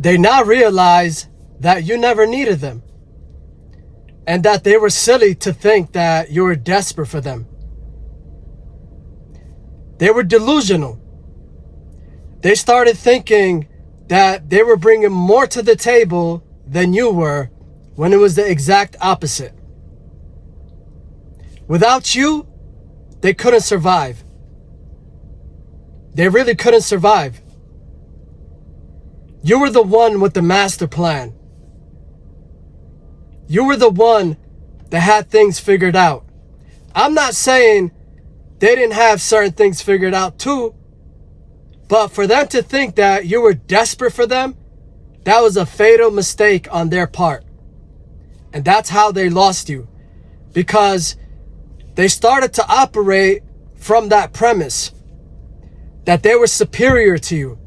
They now realize that you never needed them, and that they were silly to think that you were desperate for them. They were delusional. They started thinking that they were bringing more to the table than you were, when it was the exact opposite. Without you, they couldn't survive. They really couldn't survive. You were the one with the master plan. You were the one that had things figured out. I'm not saying they didn't have certain things figured out too, but for them to think that you were desperate for them, that was a fatal mistake on their part. And that's how they lost you, because they started to operate from that premise that they were superior to you,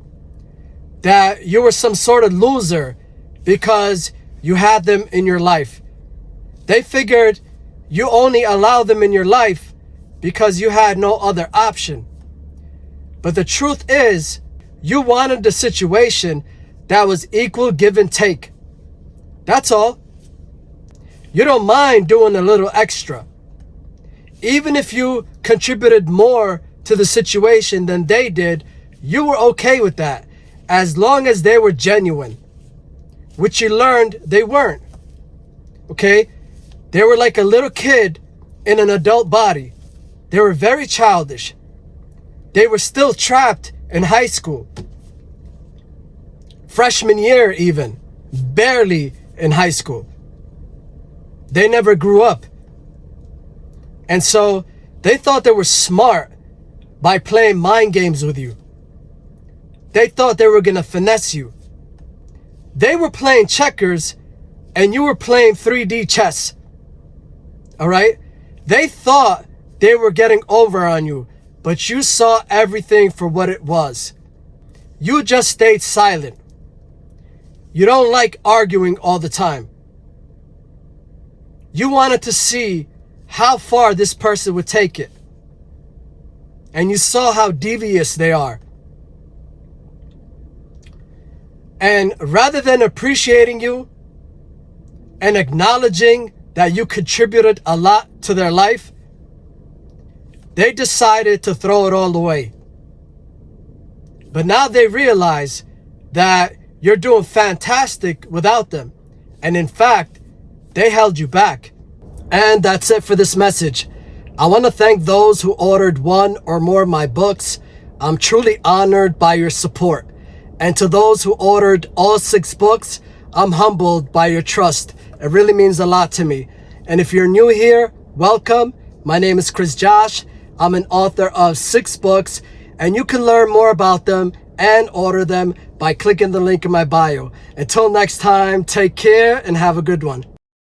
that you were some sort of loser because you had them in your life. They figured you only allowed them in your life because you had no other option. But the truth is, you wanted a situation that was equal give and take. That's all. You don't mind doing a little extra. Even if you contributed more to the situation than they did, you were okay with that, as long as they were genuine, which you learned they weren't. Okay? They were like a little kid in an adult body. They were very childish. They were still trapped in high school. Freshman year even. Barely in high school. They never grew up. And so they thought they were smart by playing mind games with you. They thought they were going to finesse you. They were playing checkers and you were playing 3D chess. All right? They thought they were getting over on you, but you saw everything for what it was. You just stayed silent. You don't like arguing all the time. You wanted to see how far this person would take it. And you saw how devious they are. And rather than appreciating you and acknowledging that you contributed a lot to their life, they decided to throw it all away. But now they realize that you're doing fantastic without them. And in fact, they held you back. And that's it for this message. I want to thank those who ordered one or more of my books. I'm truly honored by your support. And to those who ordered all 6 books, I'm humbled by your trust. It really means a lot to me. And if you're new here, welcome. My name is Chris Josh. I'm an author of 6 books, and you can learn more about them and order them by clicking the link in my bio. Until next time, take care and have a good one.